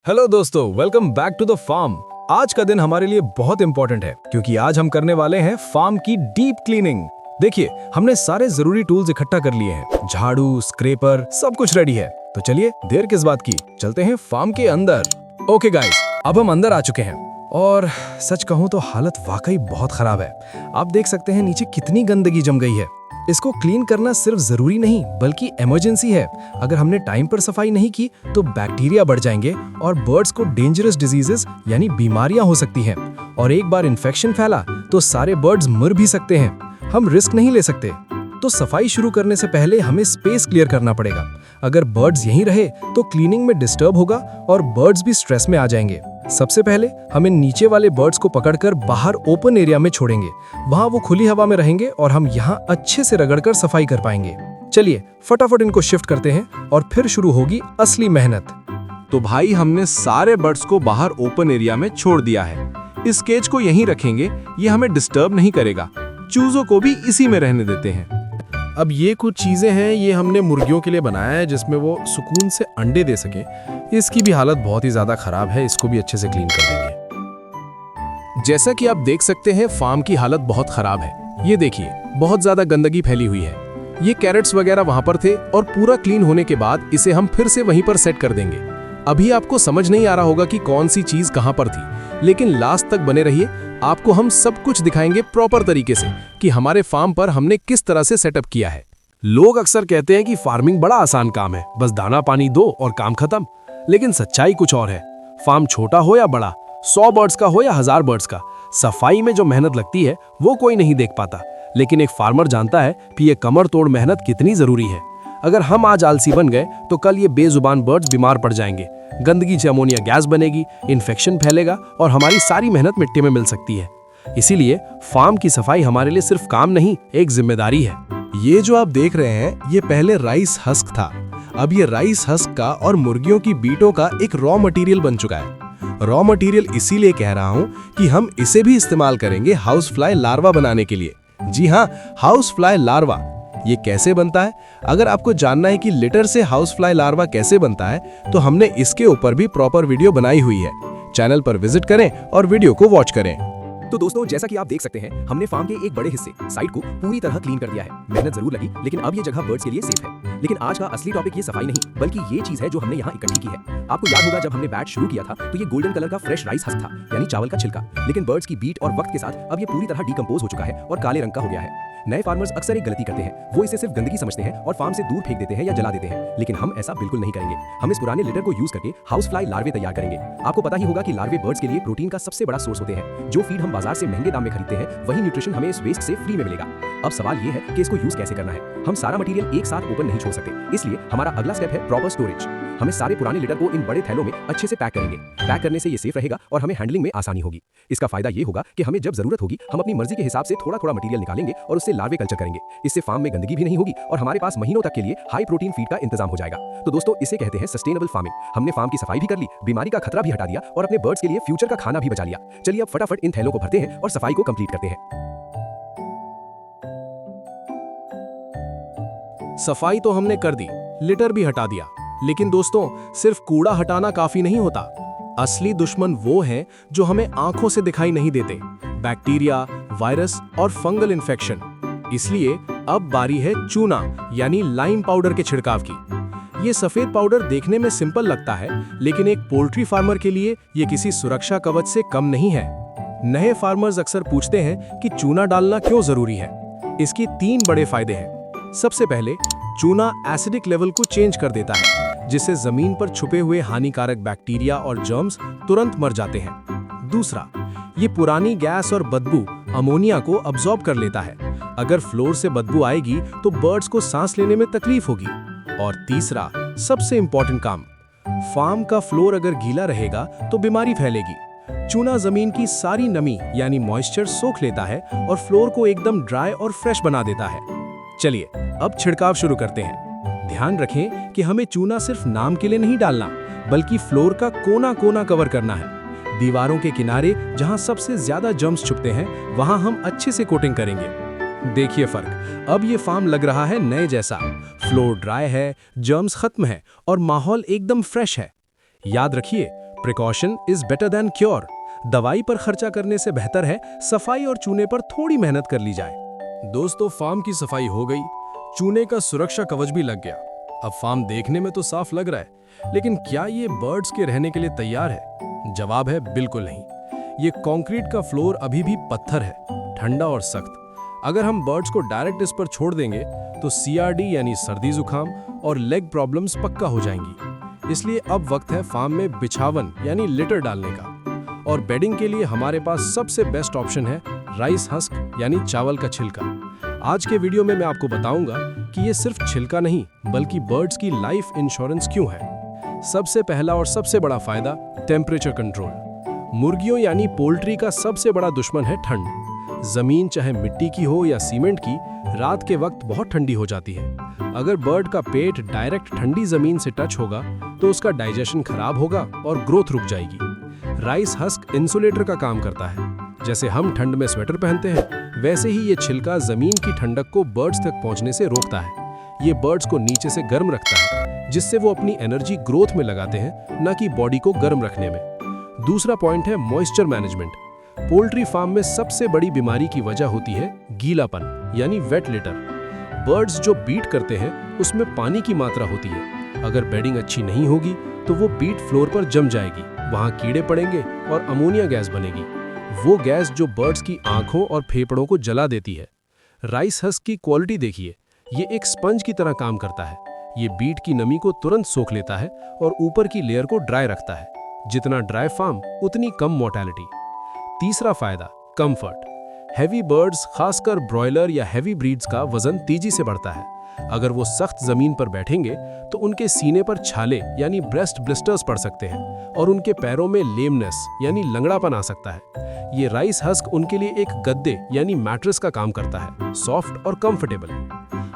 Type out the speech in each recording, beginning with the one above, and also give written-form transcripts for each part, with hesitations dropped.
Hello दोस्तों, welcome back to the farm. आज का दिन हमारे लिए बहुत इंपॉर्टेंट है क्योंकि आज हम करने वाले हैं फार्म की डीप क्लीनिंग। देखिए, हमने सारे जरूरी टूल्स इकट्ठा कर लिए हैं, झाड़ू, स्क्रैपर, सब कुछ रेडी है। तो चलिए देर किस बात की, चलते हैं फार्म के अंदर। ओके गाइस, अब हम अंदर आ चुके हैं और सच कहूं तो हालत वाकई बहुत खराब है। आप देख सकते हैं नीचे कितनी गंदगी जम गई है। इसको क्लीन करना सिर्फ जरूरी नहीं बल्कि इमरजेंसी है। अगर हमने टाइम पर सफाई नहीं की तो बैक्टीरिया बढ़ जाएंगे और बर्ड्स को डेंजरस डिजीजेस यानी बीमारियां हो सकती हैं। और एक बार इन्फेक्शन फैला तो सारे बर्ड्स मर भी सकते हैं। हम रिस्क नहीं ले सकते। तो सफाई शुरू करने से पहले हमें स्पेस क्लियर करना पड़ेगा। अगर बर्ड्स यहीं रहे तो क्लीनिंग में डिस्टर्ब होगा और बर्ड्स भी स्ट्रेस में आ जाएंगे। सबसे पहले हमें नीचे वाले बर्ड्स को पकड़कर बाहर ओपन एरिया में छोड़ेंगे। वहां वो खुली हवा में रहेंगे और हम यहाँ अच्छे से रगड़कर सफाई कर पाएंगे। चलिए फटाफट इनको शिफ्ट करते हैं और फिर शुरू होगी असली मेहनत। तो भाई, हमने सारे बर्ड्स को बाहर ओपन एरिया में छोड़ दिया है। इस केज को यहीं रखेंगे, ये हमें डिस्टर्ब नहीं करेगा। चूजों को भी इसी में रहने देते हैं। अब ये कुछ चीजें हैं, ये हमने मुर्गियों के लिए बनाया है जिसमें वो सुकून से अंडे दे सकें। इसकी भी हालत बहुत ही ज्यादा खराब है, इसको भी अच्छे से क्लीन कर देंगे। जैसा कि आप देख सकते हैं, फार्म की हालत बहुत खराब है। ये देखिए, बहुत ज्यादा गंदगी फैली हुई है। ये कैरेट्स वगैरह वहां पर थे और पूरा क्लीन होने के बाद इसे हम फिर से वहीं पर सेट कर देंगे। अभी आपको समझ नहीं आ रहा होगा कि कौन सी चीज कहां पर थी, लेकिन लास्ट तक बने रहिए। आपको हम सब कुछ दिखाएंगे प्रॉपर तरीके से कि हमारे फार्म पर हमने किस तरह से सेटअप किया है। लोग अक्सर कहते हैं कि फार्मिंग बड़ा आसान काम है, बस दाना पानी दो और काम खत्म। लेकिन सच्चाई कुछ और है। फार्म छोटा हो या बड़ा, 100 बर्ड्स का हो या 1000 बर्ड्स का, सफाई में जो मेहनत लगती है वो कोई नहीं देख पाता। लेकिन एक फार्मर जानता है कि ये कमर तोड़ मेहनत कितनी जरूरी है। अगर हम आज आलसी बन गए तो कल ये बेजुबान बर्ड्स बीमार पड़ जाएंगे। गंदगी से अमोनिया गैस बनेगी, इन्फेक्शन फैलेगा और हमारी सारी मेहनत मिट्टी में मिल सकती है। इसीलिए फार्म की सफाई हमारे लिए सिर्फ काम नहीं, एक जिम्मेदारी है। ये जो आप देख रहे हैं, ये पहले राइस हस्क था। अब ये राइस हस्क का और मुर्गियों की बीटों का एक रॉ मटेरियल बन चुका है। रॉ मटेरियल इसीलिए कह रहा हूँ कि हम इसे भी इस्तेमाल करेंगे हाउस फ्लाई लार्वा बनाने के लिए। जी हाँ, हाउस फ्लाई लार्वा। ये कैसे बनता है? अगर आपको जानना है कि लिटर से हाउस फ्लाई लार्वा कैसे बनता है, तो हमने इसके ऊपर भी प्रॉपर वीडियो बनाई हुई है। चैनल पर विजिट करें और वीडियो को वॉच करें। तो दोस्तों, जैसा कि आप देख सकते हैं, हमने फार्म के एक बड़े हिस्से साइड को पूरी तरह क्लीन कर दिया है। मेहनत जरूर लगी, लेकिन अब ये जगह बर्ड्स के लिए सेफ है। लेकिन आज का असली टॉपिक ये सफाई नहीं, बल्कि ये चीज है जो हमने यहाँ इकट्ठी की है। आपको याद होगा, जब हमने बैच शुरू किया था तो ये गोल्डन कलर का फ्रेश राइस हस्क था, यानी चावल का छिलका। लेकिन बर्ड्स की बीट और वक्त के साथ अब ये पूरी तरह डिकम्पोज हो चुका है और काले रंग का हो गया है। नए फार्मर्स अक्सर एक गलती करते हैं, वो इसे सिर्फ गंदगी समझते हैं और फार्म से दूर फेंक देते हैं या जला देते हैं। लेकिन हम ऐसा बिल्कुल नहीं करेंगे। हम इस पुराने लिटर को यूज करके हाउस फ्लाई लार्वे तैयार करेंगे। आपको पता ही होगा कि लार्वे बर्ड्स के लिए प्रोटीन का सबसे बड़ा सोर्स होते हैं। जो फीड हम बाजार से महंगे दाम में खरीदते हैं, वही न्यूट्रिशन हमें इस वेस्ट से फ्री में मिलेगा। अब सवाल ये है कि इसको यूज कैसे करना है। हम सारा मटेरियल एक साथ ओपन नहीं छोड़ सकते, इसलिए हमारा अगला स्टेप है प्रॉपर स्टोरेज। हमें सारे पुराने लिटर को इन बड़े थैलों में अच्छे से पैक करेंगे। पैक करने से ये सेफ रहेगा और हमें हैंडलिंग में आसानी होगी। इसका फायदा ये होगा कि हमें जब जरूरत होगी, हम अपनी मर्जी के हिसाब से थोड़ा थोड़ा मटेरियल निकालेंगे और उससे लार्वे कल्चर करेंगे। इससे फार्म में गंदगी भी नहीं होगी और हमारे पास महीनों तक के लिए हाई प्रोटीन फीड का इंतजाम हो जाएगा। तो दोस्तों, इसे कहते हैं सस्टेनेबल फार्मिंग। हमने फार्म की सफाई भी कर ली, बीमारी का खतरा भी हटा दिया और अपने बर्ड्स के लिए फ्यूचर का खाना भी बचा लिया। चलिए अब फटाफट इन थैलों को भरते हैं और सफाई को कंप्लीट करते हैं। सफाई तो हमने कर दी, लिटर भी हटा दिया। लेकिन दोस्तों, सिर्फ कूड़ा हटाना काफी नहीं होता। असली दुश्मन वो हैं जो हमें आंखों से दिखाई नहीं देते। बैक्टीरिया, वायरस और फंगल इन्फेक्शन। इसलिए अब बारी है चूना यानी लाइम पाउडर के छिड़काव की। ये सफेद पाउडर देखने में सिंपल लगता है, लेकिन एक पोल्ट्री फार्मर के लिए ये किसी सुरक्षा कवच से कम नहीं है। नए फार्मर्स अक्सर पूछते हैं कि चूना डालना क्यों जरूरी है। इसकी 3 बड़े फायदे हैं। सबसे पहले, चूना एसिडिक लेवल को चेंज कर देता है, जिससे जमीन पर छुपे हुए हानिकारक बैक्टीरिया और जर्म्स तुरंत मर जाते हैं। दूसरा, ये पुरानी गैस और बदबू अमोनिया को अब्सॉर्ब कर लेता है। अगर फ्लोर से बदबू आएगी तो बर्ड्स को सांस लेने में तकलीफ होगी। और तीसरा, सबसे इंपॉर्टेंट काम, फार्म का फ्लोर अगर गीला रहेगा तो बीमारी फैलेगी। चूना जमीन की सारी नमी यानी मॉइस्चर सोख लेता है और फ्लोर को एकदम ड्राई और फ्रेश बना देता है। चलिए अब छिड़काव शुरू करते हैं। ध्यान रखें कि हमें चूना सिर्फ नाम के लिए नहीं डालना, बल्कि फ्लोर का कोना कोना कवर करना है। दीवारों के किनारे जहां सबसे ज्यादा जर्म्स छुपते हैं, वहां हम अच्छे से कोटिंग करेंगे। देखिए फर्क, अब ये फार्म लग रहा है नए जैसा। फ्लोर ड्राई है, जर्म्स खत्म है और माहौल एकदम फ्रेश है। याद रखिए, precaution is better than cure. दवाई पर खर्चा करने से बेहतर है सफाई और चूने पर थोड़ी मेहनत कर ली जाए। दोस्तों, फार्म की सफाई हो गई, चूने का सुरक्षा कवच भी लग गया। अब फार्म देखने में तो साफ लग रहा है, लेकिन क्या ये बर्ड्स के रहने के लिए तैयार है? जवाब है बिल्कुल नहीं। ये कंक्रीट का फ्लोर अभी भी पत्थर है, ठंडा और सख्त। अगर हम बर्ड्स को डायरेक्ट इस पर छोड़ देंगे तो सीआरडी यानी सर्दी जुकाम और लेग प्रॉब्लम्स पक्का हो जाएंगी। इसलिए अब वक्त है फार्म में बिछावन यानी लिटर डालने का। और बेडिंग के लिए हमारे पास सबसे बेस्ट ऑप्शन है राइस हस्क यानी चावल का छिलका। आज के वीडियो में मैं आपको बताऊंगा कि ये सिर्फ छिलका नहीं बल्कि बर्ड्स की लाइफ इंश्योरेंस क्यों है। सबसे पहला और सबसे बड़ा फायदा टेम्परेचर कंट्रोल। मुर्गियों यानी पोल्ट्री का सबसे बड़ा दुश्मन है ठंड। जमीन चाहे मिट्टी की हो या सीमेंट की, रात के वक्त बहुत ठंडी हो जाती है। अगर बर्ड का पेट डायरेक्ट ठंडी जमीन से टच होगा तो उसका डाइजेशन खराब होगा और ग्रोथ रुक जाएगी। राइस हस्क इंसुलेटर का काम करता है। जैसे हम ठंड में स्वेटर पहनते हैं, वैसे ही ये छिलका जमीन की ठंडक को बर्ड्स तक पहुंचने से रोकता है। ये बर्ड्स को नीचे से गर्म रखता है, जिससे वो अपनी एनर्जी ग्रोथ में लगाते हैं, न कि बॉडी को गर्म रखने में। दूसरा पॉइंट है मॉइस्चर मैनेजमेंट। पोल्ट्री फार्म में सबसे बड़ी बीमारी की वजह होती है गीलापन यानी वेट लिटर। बर्ड्स जो बीट करते हैं उसमें पानी की मात्रा होती है। अगर बेडिंग अच्छी नहीं होगी तो वो बीट फ्लोर पर जम जाएगी, वहां कीड़े पड़ेंगे और अमोनिया गैस बनेगी। वो गैस जो बर्ड्स की आंखों और फेफड़ों को जला देती है। राइस हस्क की क्वालिटी देखिए, ये एक स्पंज की तरह काम करता है। ये बीट की नमी को तुरंत सोख लेता है और ऊपर की लेयर को ड्राई रखता है। जितना ड्राई फार्म उतनी कम मोर्टेलिटी। तीसरा फायदा कंफर्ट। हैवी बर्ड्स, खासकर ब्रॉयलर या हैवी ब्रीड्स का वजन तेजी से बढ़ता है। अगर वो सख्त जमीन पर बैठेंगे तो उनके सीने पर छाले यानी ब्रेस्ट ब्लिस्टर्स पड़ सकते हैं और उनके पैरों में लेमनेस यानी लंगड़ापन आ सकता है। ये राइस हस्क उनके लिए एक गद्दे यानी मैट्रेस का काम करता है, सॉफ्ट और कंफर्टेबल।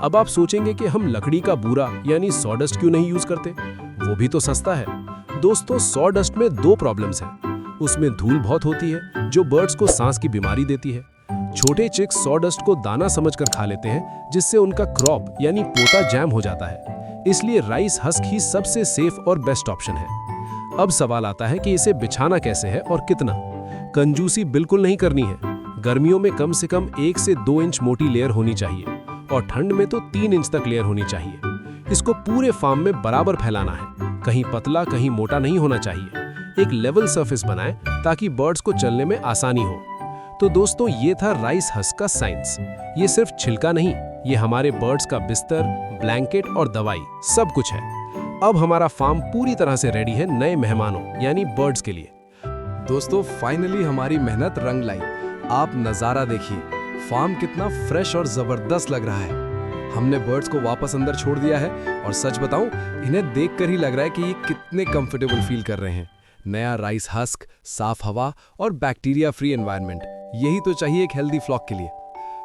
अब आप सोचेंगे कि हम लकड़ी का बूरा यानी सॉडस्ट क्यों नहीं यूज करते? वो भी तो सस्ता है। दोस्तों, सॉडस्ट में दो प्रॉब्लम्स हैं। उसमें धूल बहुत होती है जो बर्ड्स को सांस की बीमारी देती है। छोटे चिक्स सॉडस्ट को दाना समझकर खा लेते हैं, जिससे उनका क्रॉप यानी पोता जैम हो जाता है। इसलिए राइस हस्क ही सबसे सेफ और बेस्ट ऑप्शन है। अब सवाल आता है कि इसे बिछाना कैसे है और कितना। कंजूसी बिल्कुल नहीं करनी है। गर्मियों में कम से कम 1 से 2 इंच मोटी लेयर होनी चाहिए और ठंड में तो 3 इंच तक लेयर होनी चाहिए। इसको पूरे फार्म में बराबर फैलाना है, कहीं पतला कहीं मोटा नहीं होना चाहिए। एक लेवल सरफेस बनाएं ताकि बर्ड्स को चलने में आसानी हो। तो दोस्तों, ये था राइस हस्क का साइंस। ये सिर्फ छिलका नहीं, ये हमारे बर्ड्स का बिस्तर, ब्लैंकेट और दवाई सब कुछ है। अब हमारा फार्म पूरी तरह से रेडी है नए मेहमानों यानी बर्ड्स के लिए। दोस्तों, फाइनली हमारी मेहनत रंग लाई। आप नज़ारा देखिए, फार्म कितना फ्रेश और ज़बरदस्त लग रहा है। हमने बर्ड्स को वापस अंदर छोड़ दिया है और सच बताऊं, इन्हें देखकर ही लग रहा है कि ये कितने कंफर्टेबल फील कर रहे हैं। नया राइस हस्क, साफ हवा और बैक्टीरिया फ्री एनवायरनमेंट, यही तो चाहिए एक हेल्दी फ्लॉक के लिए।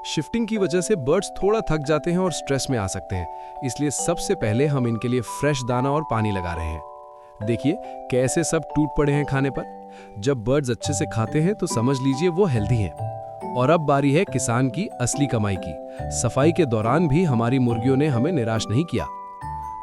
शिफ्टिंग की वजह से बर्ड्स थोड़ा थक जाते हैं और स्ट्रेस में आ सकते हैं, इसलिए सबसे पहले हम इनके लिए फ्रेश दाना और पानी लगा रहे हैं। देखिए कैसे सब टूट पड़े हैं खाने पर। जब बर्ड्स अच्छे से खाते हैं तो समझ लीजिए वो हेल्दी हैं। और अब बारी है किसान की असली कमाई की। सफाई के दौरान भी हमारी मुर्गियों ने हमें निराश नहीं किया।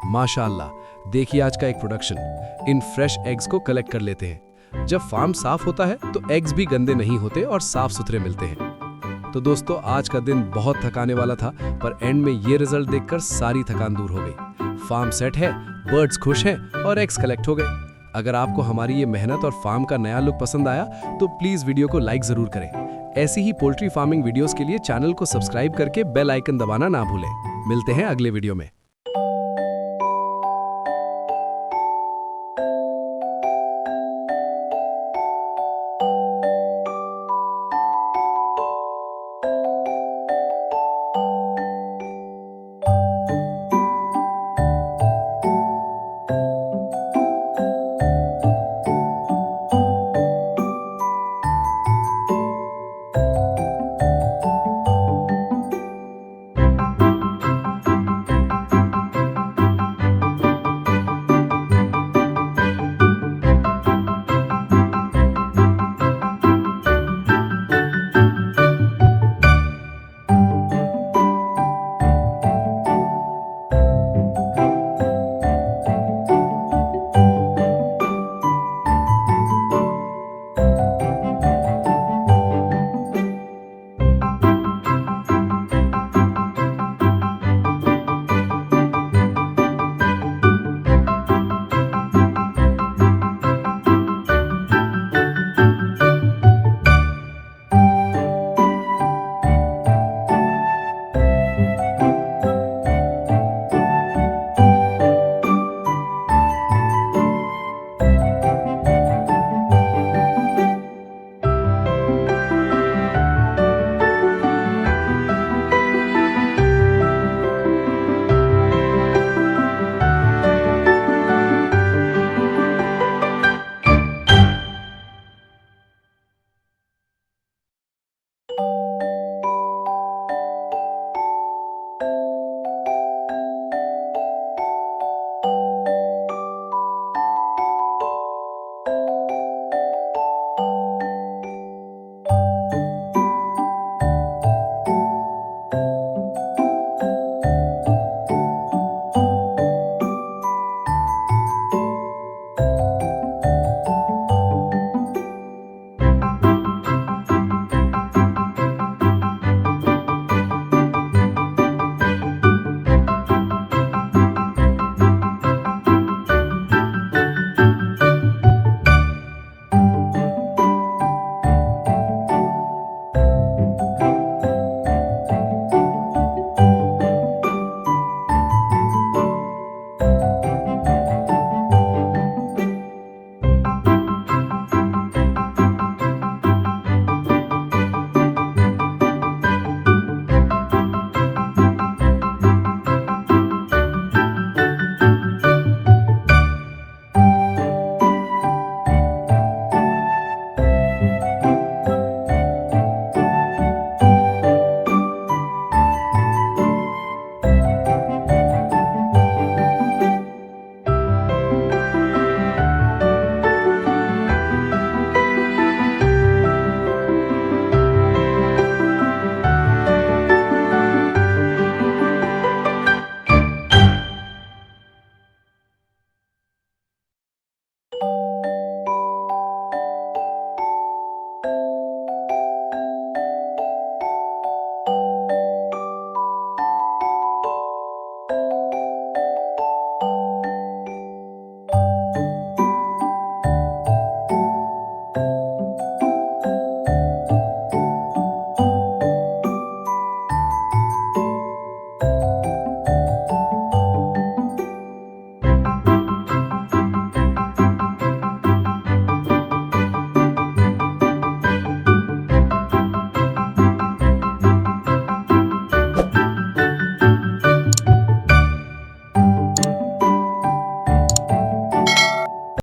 माशाअल्लाह, देखिए आज का एक प्रोडक्शन। इन फ्रेश एग्स को कलेक्ट कर लेते हैं। जब फार्म साफ होता है तो एग्स भी गंदे नहीं होते और साफ सुथरे मिलते हैं। तो दोस्तों, आज का दिन बहुत थकाने वाला था, पर एंड में ये रिजल्ट देखकर सारी थकान दूर हो गई। फार्म सेट है, बर्ड्स खुश हैं और एग्स कलेक्ट हो गए। अगर आपको हमारी ये मेहनत और फार्म का नया लुक पसंद आया तो प्लीज वीडियो को लाइक जरूर करें। ऐसी ही पोल्ट्री फार्मिंग वीडियोस के लिए चैनल को सब्सक्राइब करके बेल आइकन दबाना ना भूलें। मिलते हैं अगले वीडियो में।